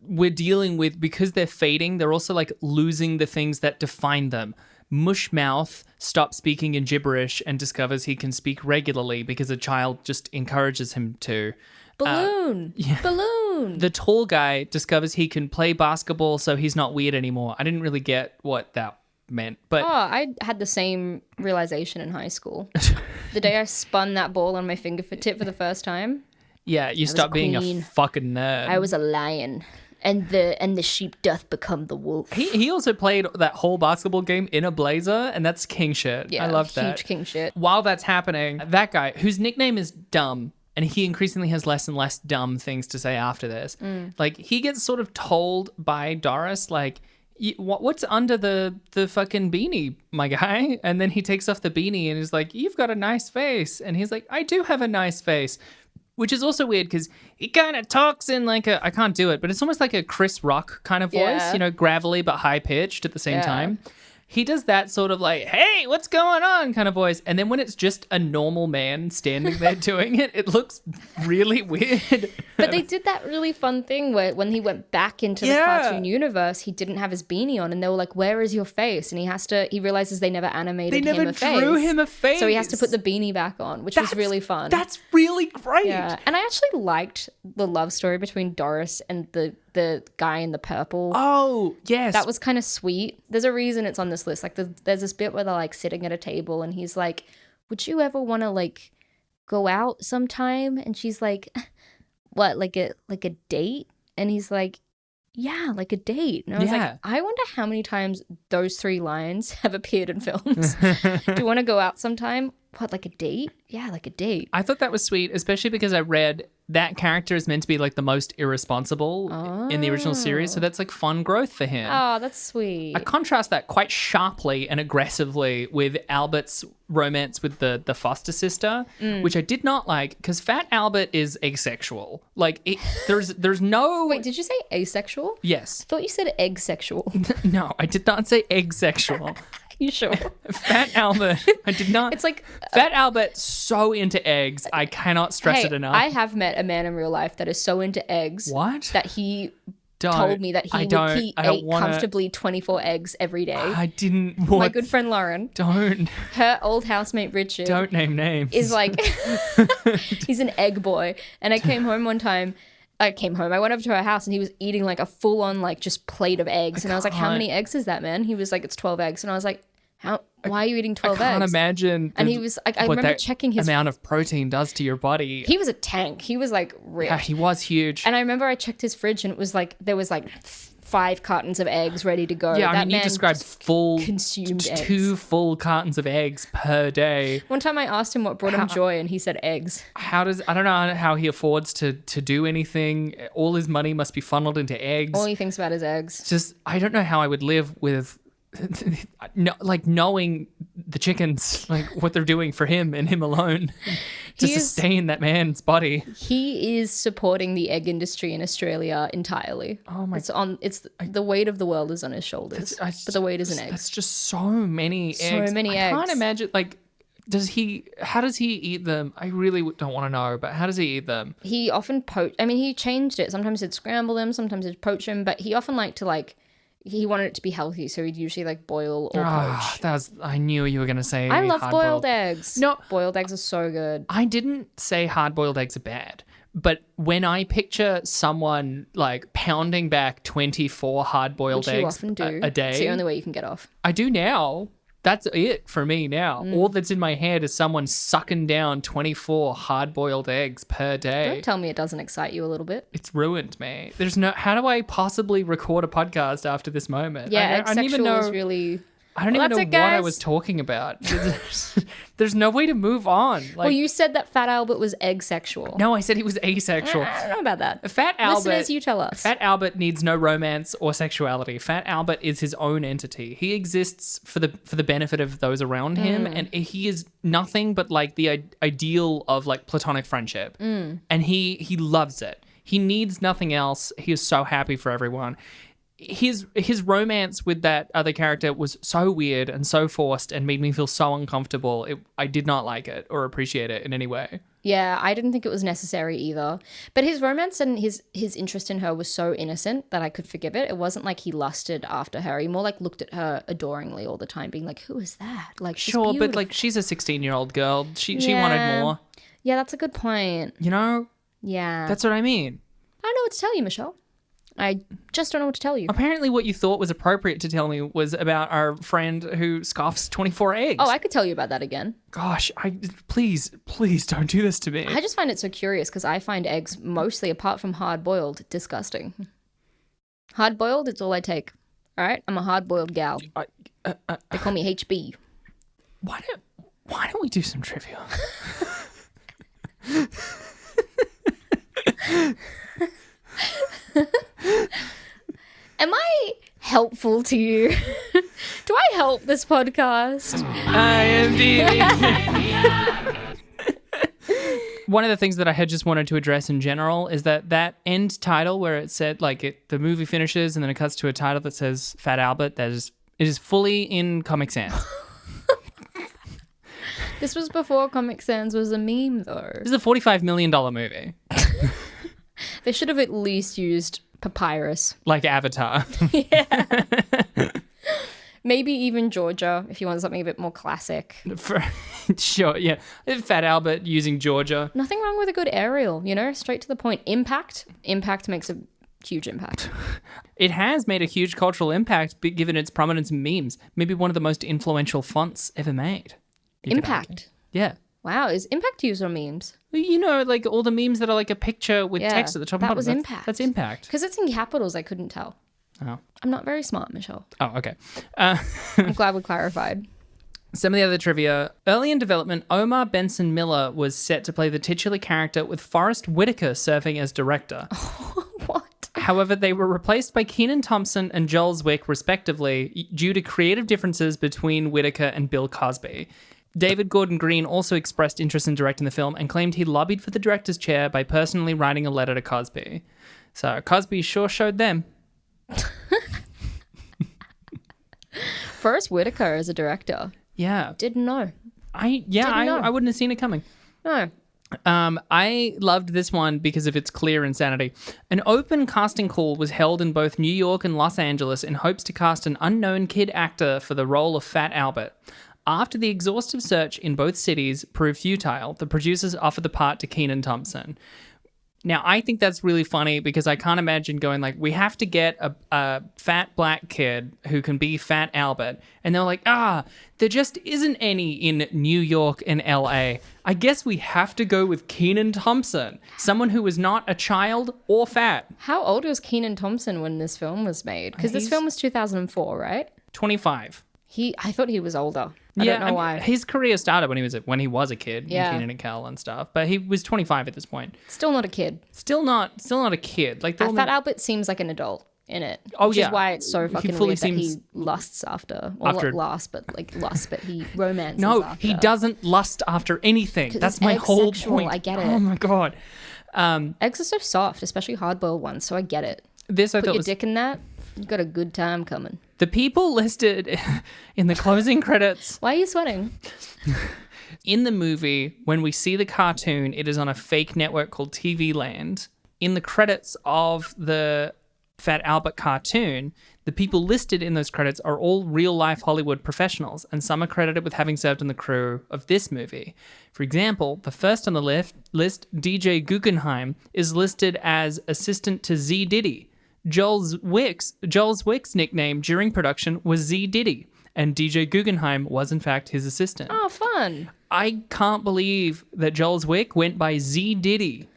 we're dealing with, because they're fading, they're also like losing the things that define them. Mushmouth stops speaking in gibberish and discovers he can speak regularly because a child just encourages him to. Balloon. Balloon. The tall guy discovers he can play basketball, so he's not weird anymore. I didn't really get what that meant, but I had the same realization in high school. The day I spun that ball on my fingertip for the first time. Yeah, you stop being a fucking nerd. I was a lion. And the sheep doth become the wolf. He also played that whole basketball game in a blazer, and that's king shit. Yeah, I love that. Huge king shit. While that's happening, that guy, whose nickname is Dumb, and he increasingly has less and less dumb things to say after this. Like, he gets sort of told by Doris, like, what's under the fucking beanie, my guy? And then he takes off the beanie and is like, you've got a nice face. And he's like, I do have a nice face. Which is also weird because he kind of talks in like I can't do it, but it's almost like a Chris Rock kind of voice, gravelly but high pitched at the same time. He does that sort of like, hey, what's going on kind of voice. And then when it's just a normal man standing there doing it, it looks really weird. But they did that really fun thing where when he went back into the cartoon universe, he didn't have his beanie on and they were like, where is your face? And he realizes they never animated him a face. They never drew him a face. So he has to put the beanie back on, which was really fun. That's really great. Yeah. And I actually liked the love story between Doris and the guy in the purple. Oh, yes. That was kind of sweet. There's a reason it's on this list. Like there's this bit where they're like sitting at a table and he's like, would you ever want to like go out sometime? And she's like, what, like a date? And he's like, yeah, like a date. And I was like, I wonder how many times those 3 lines have appeared in films. Do you want to go out sometime? What, like a date? Yeah, like a date. I thought that was sweet, especially because I read that character is meant to be like the most irresponsible in the original series. So that's like fun growth for him. Oh, that's sweet. I contrast that quite sharply and aggressively with Albert's romance with the foster sister, which I did not like because Fat Albert is asexual. Like there's no... Wait, did you say asexual? Yes. I thought you said eggsexual. No, I did not say eggsexual. You sure? Fat Albert, I did not. It's like Fat Albert's so into eggs. I cannot stress it enough. I have met a man in real life that is so into eggs. What? That he told me that he ate comfortably 24 eggs every day. I didn't. My good friend Lauren. Don't. Her old housemate Richard. Don't name names. Is like, he's an egg boy. And I came home one time. I went over to her house and he was eating like a full on like just plate of eggs. And I was like, how many eggs is that, man? He was like, it's 12 eggs. And I was like, why are you eating 12 eggs? I can't imagine. And he was like, I remember checking his amount of protein does to your body. He was a tank. He was like ripped. Yeah, he was huge. And I remember I checked his fridge and it was like, there was like 5 cartons of eggs ready to go. Yeah, I mean, you described consumed 2 full cartons of eggs per day. One time I asked him what brought him joy and he said eggs. I don't know how he affords to do anything. All his money must be funneled into eggs. All he thinks about is eggs. Just, I don't know how I would live with... like knowing the chickens, like what they're doing for him and him alone to sustain that man's body. He is supporting the egg industry in Australia entirely. Oh my! It's the weight of the world is on his shoulders, but the weight is an egg. That's just so many eggs. So many eggs. I can't imagine. Like, how does he eat them? I really don't want to know, but how does he eat them? He often he changed it. Sometimes he'd scramble them, sometimes he'd poach them, but he often liked to he wanted it to be healthy, so he'd usually like boil or poach. I knew you were going to say I love boiled eggs. No. Boiled eggs are so good. I didn't say hard-boiled eggs are bad, but when I picture someone like pounding back 24 hard-boiled eggs you often do. a day. It's the only way you can get off. I do now. That's it for me now. All that's in my head is someone sucking down 24 hard-boiled eggs per day. Don't tell me it doesn't excite you a little bit. It's ruined me. How do I possibly record a podcast after this moment? Yeah, I don't even know. Is really... I don't even know what I was talking about. There's no way to move on. Well, you said that Fat Albert was eggsexual. No, I said he was asexual. I don't know about that. Fat Albert, listeners, you tell us. Fat Albert needs no romance or sexuality. Fat Albert is his own entity. He exists for the benefit of those around him, and he is nothing but like the ideal of like platonic friendship. And he loves it. He needs nothing else. He is so happy for everyone. His romance with that other character was so weird and so forced and made me feel so uncomfortable. I did not like it or appreciate it in any way. Yeah, I didn't think it was necessary either. But his romance and his interest in her was so innocent that I could forgive it. It wasn't like he lusted after her. He more like looked at her adoringly all the time, being like, who is that? Like, she's Sure, but beautiful. like she's a 16-year-old girl. She wanted more. Yeah, that's a good point. You know? Yeah. That's what I mean. I don't know what to tell you, Michelle. I just don't know what to tell you. Apparently what you thought was appropriate to tell me was about our friend who scoffs 24 eggs. Oh, I could tell you about that again. Gosh, please don't do this to me. I just find it so curious because I find eggs mostly, apart from hard-boiled, disgusting. Hard-boiled, it's all I take. All right? I'm a hard-boiled gal. They call me HB. Why don't we do some trivia? Am I helpful to you? Do I help this podcast? One of the things that I had just wanted to address in general is that end title where it said the movie finishes and then it cuts to a title that says Fat Albert. It is fully in Comic Sans. This was before Comic Sans was a meme, though. This is a $45 million movie. They should have at least used papyrus. Like Avatar. Yeah. Maybe even Georgia, if you want something a bit more classic. Sure, yeah. Fat Albert using Georgia. Nothing wrong with a good aerial, straight to the point. Impact makes a huge impact. It has made a huge cultural impact given its prominence in memes. Maybe one of the most influential fonts ever made. Impact? Yeah. Wow, is Impact used on memes? Like all the memes that are like a picture with text at the top and that bottom. was Impact. That's Impact. Because it's in capitals, I couldn't tell. Oh. I'm not very smart, Michelle. Oh, okay. I'm glad we clarified. Some of the other trivia. Early in development, Omar Benson Miller was set to play the titular character with Forrest Whitaker serving as director. What? However, they were replaced by Kenan Thompson and Joel Zwick, respectively, due to creative differences between Whitaker and Bill Cosby. David Gordon Green also expressed interest in directing the film and claimed he lobbied for the director's chair by personally writing a letter to Cosby. So Cosby sure showed them. Forrest Whitaker as a director. Yeah. Didn't know. I wouldn't have seen it coming. No. I loved this one because of its clear insanity. An open casting call was held in both New York and Los Angeles in hopes to cast an unknown kid actor for the role of Fat Albert. After the exhaustive search in both cities proved futile, the producers offered the part to Kenan Thompson. Now, I think that's really funny because I can't imagine going we have to get a fat black kid who can be Fat Albert. And they're like, there just isn't any in New York and LA. I guess we have to go with Kenan Thompson, someone who was not a child or fat. How old was Kenan Thompson when this film was made? Because this film was 2004, right? 25. I thought he was older. I don't know why. His career started when he was a kid, Yeah. in Kenan and Kel and stuff. But he was 25 at this point. Still not a kid. Still not a kid. Fat Albert seems like an adult in it. Oh, which yeah. is why it's so fucking fully weird that seems- he lusts after. Well, not lust, but he romances No, after. he doesn't lust after anything. 'Cause That's it's my whole eggsexual, point. I get it. Oh my god. Eggs are so soft, especially hard-boiled ones, so I get it. This I Put thought your was dick in that, you got a good time coming. the people listed in the closing credits. Why are you sweating? In the movie, when we see the cartoon, it is on a fake network called TV Land. In the credits of the Fat Albert cartoon, the people listed in those credits are all real-life Hollywood professionals, and some are credited with having served on the crew of this movie. For example, the first on the list, DJ Guggenheim, is listed as assistant to Z Diddy. Joel Zwick's nickname during production was Z Diddy, and DJ Guggenheim was in fact his assistant. Oh, fun. I can't believe that Joel Zwick went by Z Diddy.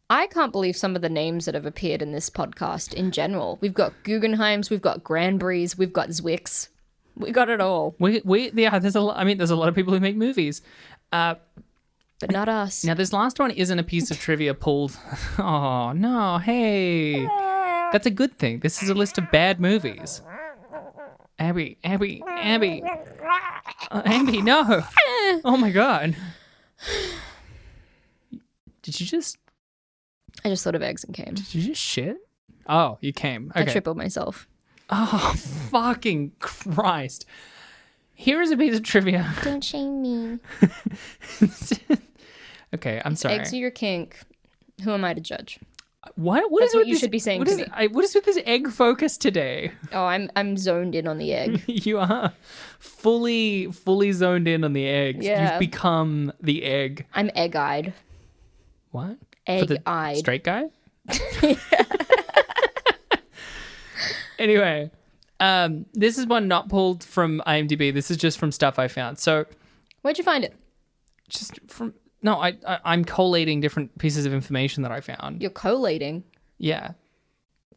I can't believe some of the names that have appeared in this podcast in general. We've got Guggenheims, we've got Granburys, we've got Zwicks. We got it all. There's a lot of people who make movies. But not us. Now, this last one isn't a piece of trivia pulled. Oh, no, hey. That's a good thing. This is a list of bad movies. Abby. Abby, no. Oh, my God. Did you just... I just thought of eggs and came. Did you just shit? Oh, you came. Okay. I tripled myself. Oh, fucking Christ. Here is a piece of trivia. Don't shame me. Okay, I'm sorry. Eggs are your kink. Who am I to judge? What That's is what with you this, should be saying what to is, me. what is with this egg focus today? Oh, I'm zoned in on the egg. You are fully zoned in on the eggs. Yeah. You've become the egg. I'm egg-eyed. What? Egg-eyed. Straight guy? Anyway, this is one not pulled from IMDb. This is just from stuff I found. So, Where'd you find it? just from no, I'm collating different pieces of information that I found. You're collating. Yeah.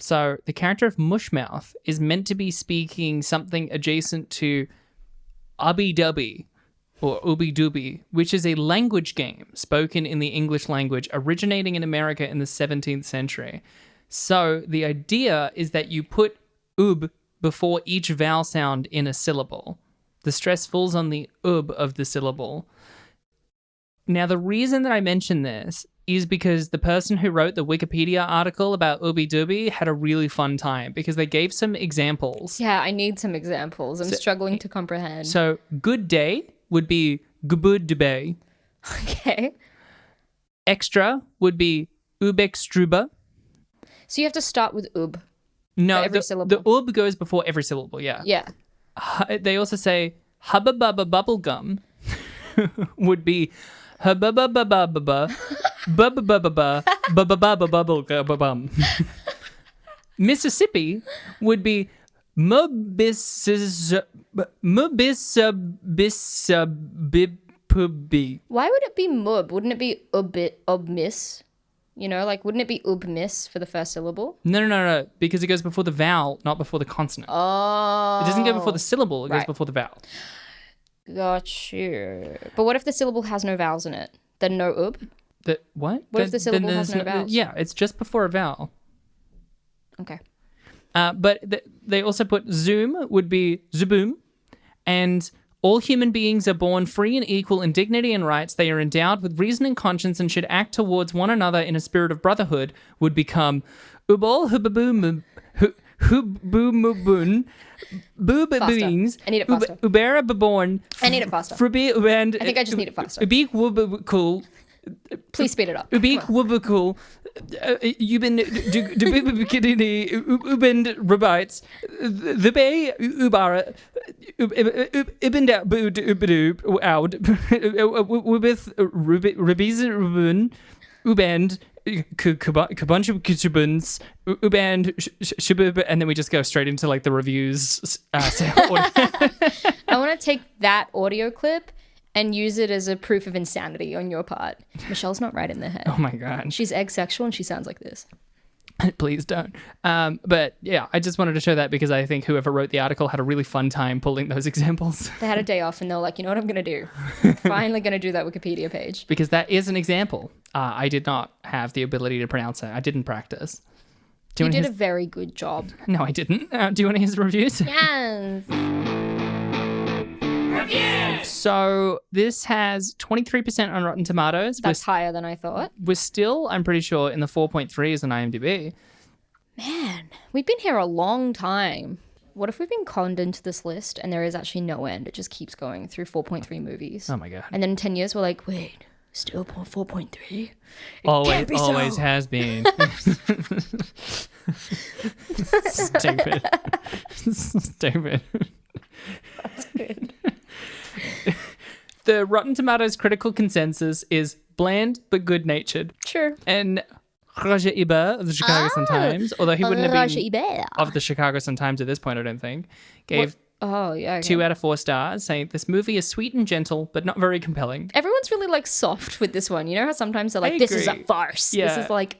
So the character of Mushmouth is meant to be speaking something adjacent to Ubby Dubby or Ooby Dooby, which is a language game spoken in the English language originating in America in the 17th century. So the idea is that you put ub before each vowel sound in a syllable. The stress falls on the ub of the syllable. Now, the reason that I mention this is because the person who wrote the Wikipedia article about Ooby Dooby had a really fun time because they gave some examples. Yeah, I need some examples. I'm struggling to comprehend. So, good day would be Gubudbe. Okay. Extra would be Ubextruba. So you have to start with ub. No, every the syllable. ub goes before every syllable, yeah. Yeah. They also say Hubba Bubba Bubblegum would be Hubba Bubba Bubba Bubba Bubba Bubba Bubba Bubba. Mississippi would be Mubisabisabibpubi. Why would it be mub? Wouldn't it be ubmiss? You know, like, wouldn't it be ubmiss for the first syllable? No, because it goes before the vowel, not before the consonant. Oh. It doesn't go before the syllable, it goes Right. before the vowel. Got you. But what if the syllable has no vowels in it? Then no ub? What? What if the syllable has no vowels? Yeah, it's just before a vowel. Okay. But they also put Zoom would be Zuboom, and all human beings are born free and equal in dignity and rights. They are endowed with reason and conscience and should act towards one another in a spirit of brotherhood would become Ubol Hubaboom Huboomubun Boobaboons I need it faster. Ubera Baborn I need it faster. Frubi Uband I think I just need it faster. Ubik Wubakul Please speed it up. Ubik Wubakul Ubin Ubend Rabites the Bay Ubara Ubenda Bood Ubadoob Out Wubith Rubiz Rubun Uband Kabunch of Kutubuns Uband Shibub, and then we just go straight into like the reviews. I want to take that audio clip and use it as a proof of insanity on your part. Michelle's not right in the head. Oh my god. She's eggsexual and she sounds like this. Please don't. But yeah, I just wanted to show that because I think whoever wrote the article had a really fun time pulling those examples. They had a day off and they're like, you know what I'm going to do? Finally going to do that Wikipedia page. Because that is an example. I did not have the ability to pronounce it. I didn't practice. You did a very good job. No, I didn't. Do you want to hear his reviews? Yes. So this has 23% on Rotten Tomatoes. That's higher than I thought. We're still, I'm pretty sure, in the 4.3s on IMDb. Man, we've been here a long time. What if we've been conned into this list and there is actually no end? It just keeps going through 4.3 movies. Oh my god. And then in 10 years, we're like, wait, still 4.3? Always has been. Stupid. Stupid. That's good. The Rotten Tomatoes critical consensus is bland but good-natured. Sure. And Roger Ebert of the Chicago Sun-Times, although he wouldn't have Roger been Ebert. of the Chicago Sun-Times at this point, I don't think, gave Oh, yeah. Okay. 2 out of 4 stars, saying this movie is sweet and gentle, but not very compelling. Everyone's really like soft with this one. You know how sometimes they're like, I this is a agree. farce. Yeah. This is like,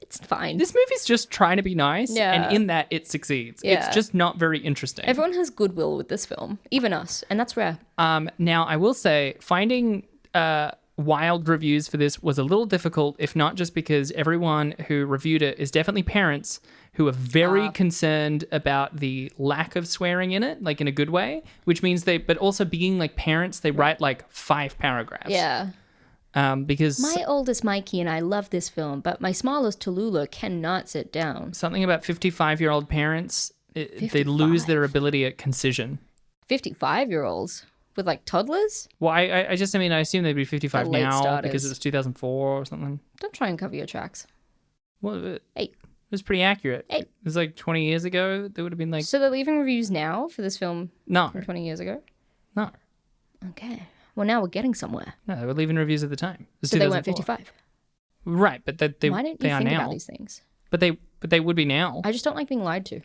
it's fine. This movie's just trying to be nice, Yeah. and in that it succeeds. Yeah. It's just not very interesting. Everyone has goodwill with this film, even us, and that's rare. Now, I will say, finding wild reviews for this was a little difficult, if not just because everyone who reviewed it is definitely parents who are very concerned about the lack of swearing in it, like in a good way, which means but also being like parents, they write like 5 paragraphs. Yeah. Because My oldest Mikey and I love this film, but my smallest Tallulah cannot sit down. something about 55-year-old parents, they lose their ability at concision. 55-year-olds with like toddlers. Well, I assume they'd be 55 The late now starters. because it was 2004 or something. Don't try and cover your tracks. Well, it 8. was pretty accurate. 8. It was like 20 years ago. They would have been like... So they're leaving reviews now for this film No. from 20 years ago? No. Okay. Well, now we're getting somewhere. No, they were leaving reviews at the time. It was So they weren't 2004. 55. Right, but they Why don't they you are think now. about these things? But they would be now. I just don't like being lied to.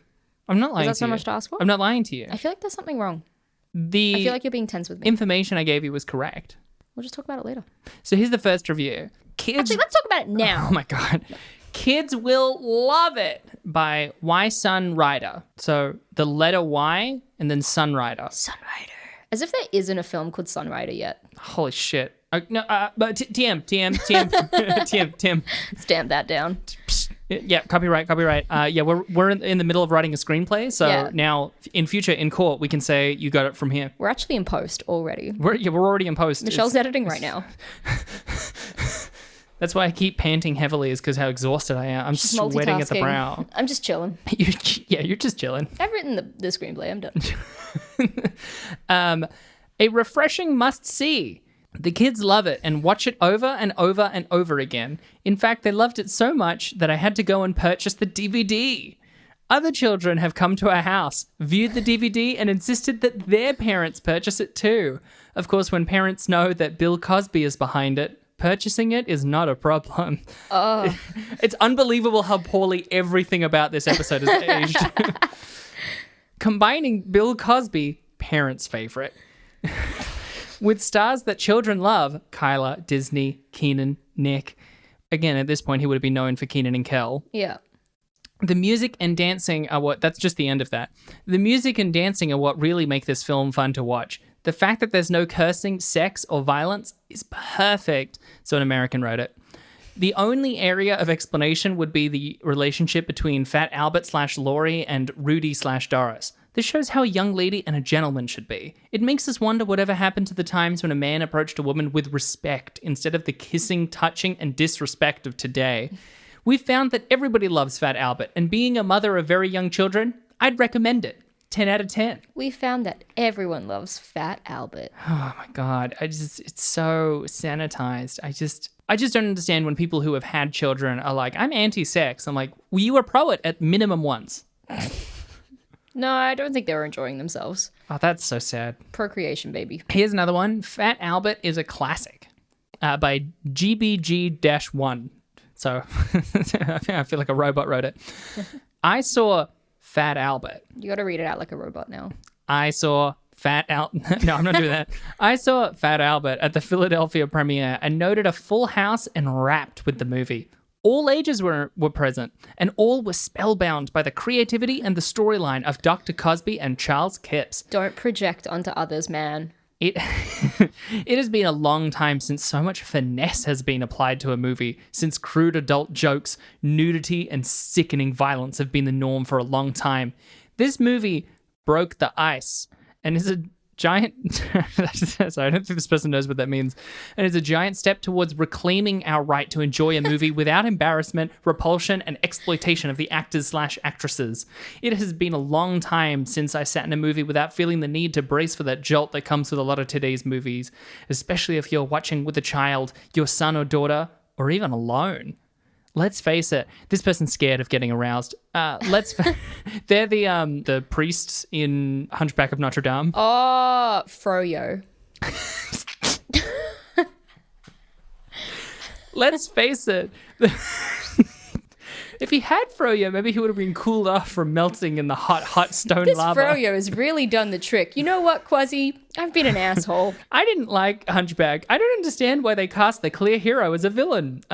I'm not lying Is that to so you. much to ask for? I'm not lying to you. I feel like there's something wrong. I The feel like you're being tense with me. information I gave you was correct. We'll just talk about it later. So here's the first review. Kids... Actually, let's talk about it now. Oh my God. Kids will love it by Y Sunrider. So the letter Y and then Sunrider. Sunrider. As if there isn't a film called Sunrider yet. Holy shit. No, but TM. Stamp that down. Yeah, copyright. Yeah, we're in the middle of writing a screenplay, so Yeah. now in future in court we can say you got it from here. We're actually in post already. We're already in post. Michelle's editing right now. That's why I keep panting heavily, is because how exhausted I am. I'm She's sweating at the multitasking. brow. I'm just chilling. You're just chilling. I've written the screenplay. I'm done. A refreshing must-see. The kids love it and watch it over and over and over again. In fact, they loved it so much that I had to go and purchase the DVD. Other children have come to our house, viewed the DVD, and insisted that their parents purchase it too. Of course, when parents know that Bill Cosby is behind it, purchasing it is not a problem. Oh. It's unbelievable how poorly everything about this episode is aged. Combining Bill Cosby, parents' favorite, with stars that children love, Kyla, Disney, Keenan, Nick. Again, at this point, he would have been known for Keenan and Kel. Yeah. The music and dancing are what... That's just the end of that. The music and dancing are what really make this film fun to watch. The fact that there's no cursing, sex, or violence is perfect. So an American wrote it. The only area of explanation would be the relationship between Fat Albert / Laurie and Rudy / Doris. This shows how a young lady and a gentleman should be. It makes us wonder whatever happened to the times when a man approached a woman with respect instead of the kissing, touching, and disrespect of today. We've found that everybody loves Fat Albert, and being a mother of very young children, I'd recommend it. 10 out of 10. We found that everyone loves Fat Albert. Oh my God. It's so sanitized. I just don't understand when people who have had children are like, I'm anti-sex. I'm like, well, you were pro it at minimum once. No, I don't think they were enjoying themselves. Oh, that's so sad. Procreation, baby. Here's another one. Fat Albert is a classic by GBG-1. So I feel like a robot wrote it. I saw Fat Albert. You got to read it out like a robot now. I saw Fat Albert. No, I'm not doing that. I saw Fat Albert at the Philadelphia premiere and noted a full house and rapt with the movie. All ages were present, and all were spellbound by the creativity and the storyline of Dr. Cosby and Charles Kipps. Don't project onto others, man. It has been a long time since so much finesse has been applied to a movie, since crude adult jokes, nudity, and sickening violence have been the norm for a long time. This movie broke the ice and is a giant... Sorry, I don't think this person knows what that means. And is a giant step towards reclaiming our right to enjoy a movie without embarrassment, repulsion, and exploitation of the actors / actresses. It has been a long time since I sat in a movie without feeling the need to brace for that jolt that comes with a lot of today's movies, especially if you're watching with a child, your son or daughter, or even alone. Let's face it, this person's scared of getting aroused. They're the priests in Hunchback of Notre Dame. Oh, Froyo. Let's face it. If he had Froyo, maybe he would have been cooled off from melting in the hot stone This lava. Froyo has really done the trick. You know what, Quasi? I've been an asshole. I didn't like Hunchback. I don't understand why they cast the clear hero as a villain.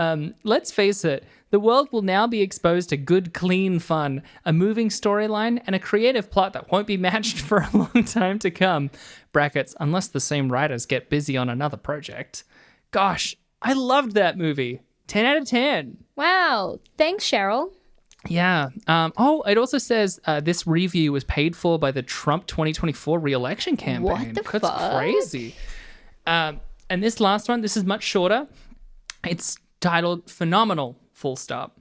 Let's face it, the world will now be exposed to good, clean fun, a moving storyline, and a creative plot that won't be matched for a long time to come. Brackets, unless the same writers get busy on another project. Gosh, I loved that movie. 10 out of 10. Wow. Thanks, Cheryl. Yeah. It also says this review was paid for by the Trump 2024 re-election campaign. What the That's fuck? crazy. And this last one, this is much shorter. It's titled Phenomenal, full stop.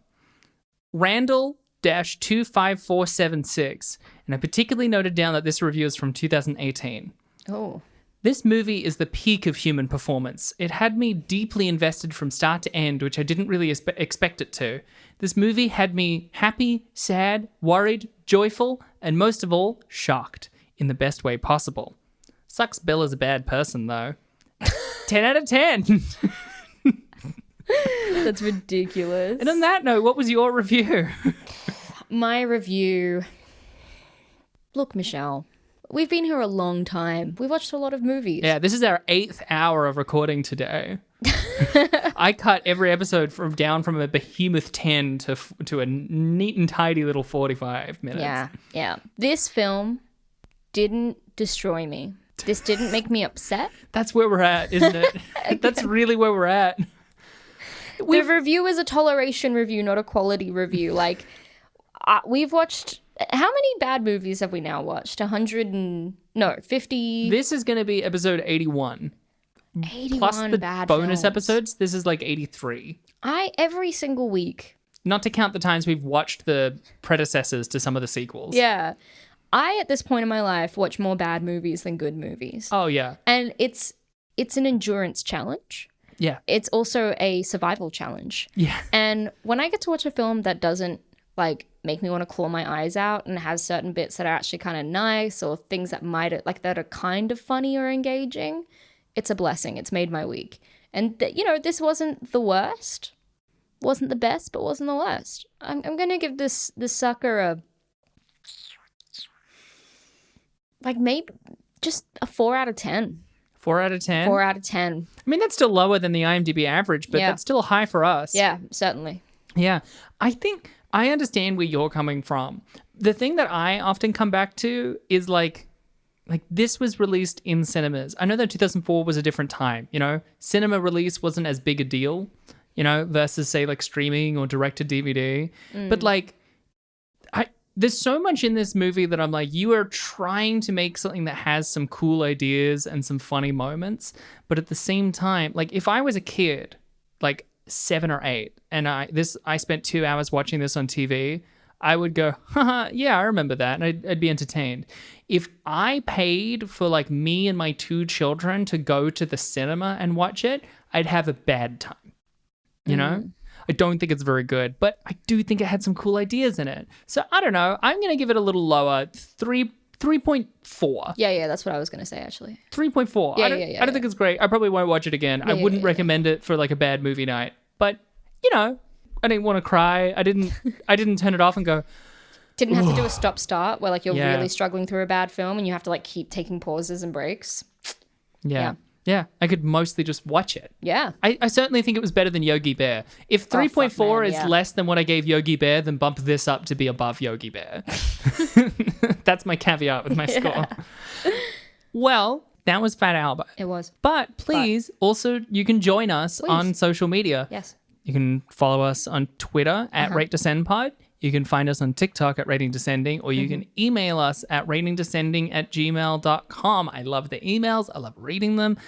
Randall-25476. And I particularly noted down that this review is from 2018. Oh. This movie is the peak of human performance. It had me deeply invested from start to end, which I didn't really expect it to. This movie had me happy, sad, worried, joyful, and most of all, shocked in the best way possible. Sucks Bill is a bad person, though. 10 out of 10. That's ridiculous. And on that note, what was your review? My review... Look, Michelle, we've been here a long time. We've watched a lot of movies. Yeah, this is our 8th hour of recording today. I cut every episode down from a behemoth 10 to a neat and tidy little 45 minutes. Yeah. This film didn't destroy me. This didn't make me upset. That's where we're at, isn't it? That's really where we're at. The review is a toleration review, not a quality review. Like, we've watched... How many bad movies have we now watched? 50... This is going to be episode 81. 81 plus the bad bonus films. Episodes, this is like 83. Every single week. Not to count the times we've watched the predecessors to some of the sequels. Yeah. At this point in my life, watch more bad movies than good movies. Oh, yeah. And it's an endurance challenge. Yeah. It's also a survival challenge. Yeah. And when I get to watch a film that doesn't, like, make me want to claw my eyes out and has certain bits that are actually kind of nice or things that that are kind of funny or engaging, it's a blessing. It's made my week. And, this wasn't the worst. Wasn't the best, but wasn't the worst. I'm going to give this sucker maybe just a 4 out of 10. 4 out of 10? 4 out of 10. I mean, that's still lower than the IMDb average, but that's still high for us. Yeah, certainly. Yeah. I think I understand where you're coming from. The thing that I often come back to is like this was released in cinemas. I know that 2004 was a different time, Cinema release wasn't as big a deal, versus say like streaming or direct to DVD. But there's so much in this movie that I'm like, you are trying to make something that has some cool ideas and some funny moments. But at the same time, like if I was a kid, like 7 or 8, and I spent 2 hours watching this on TV, I would go, haha, yeah, I remember that. And I'd be entertained. If I paid for like me and my 2 children to go to the cinema and watch it, I'd have a bad time, you know? I don't think it's very good, but I do think it had some cool ideas in it. So I don't know. I'm going to give it a little lower, 3.4. Yeah, that's what I was going to say, actually. 3.4. I don't think it's great. I probably won't watch it again. I wouldn't recommend it for like a bad movie night. But, I didn't want to cry. I didn't turn it off and go... Didn't have to do a stop-start where like you're really struggling through a bad film and you have to like keep taking pauses and breaks. Yeah, I could mostly just watch it. Yeah. I certainly think it was better than Yogi Bear. If 3.4 is less than what I gave Yogi Bear, then bump this up to be above Yogi Bear. That's my caveat with my score. Well, that was Fat Albert. It was. But please, also, you can join us on social media. Yes. You can follow us on Twitter at RateDescendPod. You can find us on TikTok at Rating Descending, or you can email us at ratingdescending@gmail.com. I love the emails. I love reading them.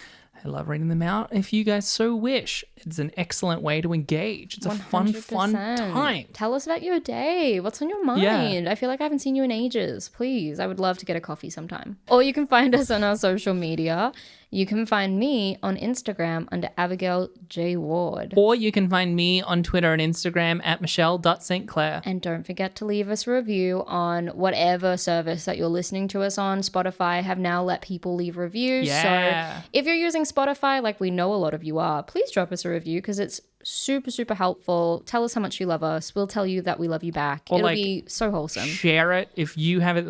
I love reading them out if you guys so wish. It's an excellent way to engage. It's a 100%. fun time. Tell us about your day. What's on your mind? Yeah. I feel like I haven't seen you in ages. Please, I would love to get a coffee sometime. Or you can find us on our social media. You can find me on Instagram under Abigail J. Ward. Or you can find me on Twitter and Instagram at Michelle.St. And don't forget to leave us a review on whatever service that you're listening to us on. Spotify have now let people leave reviews. Yeah. So if you're using Spotify, like we know a lot of you are, please drop us a review because it's super, super helpful. Tell us how much you love us. We'll tell you that we love you back. Or It'll be so wholesome. Share it. If you have it,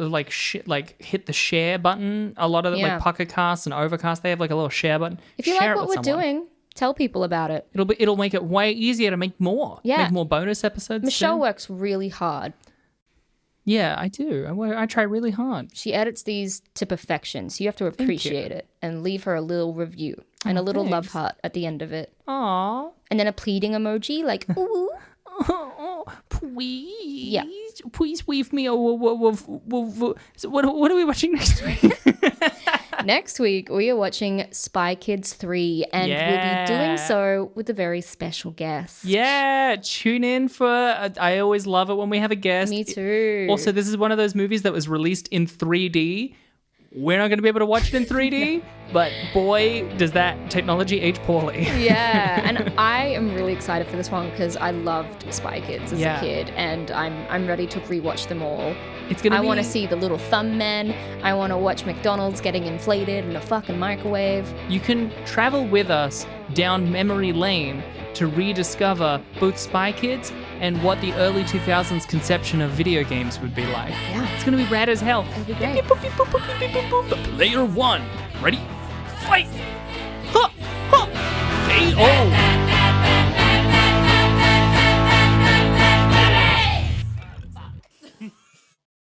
hit the share button. A lot of like Pocket Casts and Overcast, they have like a little share button. If you like what we're doing, tell people about it. It'll make it way easier to make more. Yeah. Make more bonus episodes. Michelle works really hard. Yeah, I do. I try really hard. She edits these to perfection, so you have to appreciate it and leave her a little review and a little love heart at the end of it. Aww. And then a pleading emoji like, ooh. Oh, please. Yeah. Please weave me. So what are we watching next week? Next week, we are watching Spy Kids 3, and we'll be doing so with a very special guest. Yeah, tune in for... I always love it when we have a guest. Me too. Also, this is one of those movies that was released in 3D We're not going to be able to watch it in 3D, but boy, does that technology age poorly. Yeah, and I am really excited for this one because I loved Spy Kids as a kid, and I'm ready to rewatch them all. I want to see the little thumb men. I want to watch McDonald's getting inflated in a fucking microwave. You can travel with us down memory lane to rediscover both Spy Kids and what the early 2000s conception of video games would be like. Yeah. It's going to be rad as hell. It'll be great. Player one. Ready? Fight! Ha! Ha! KO!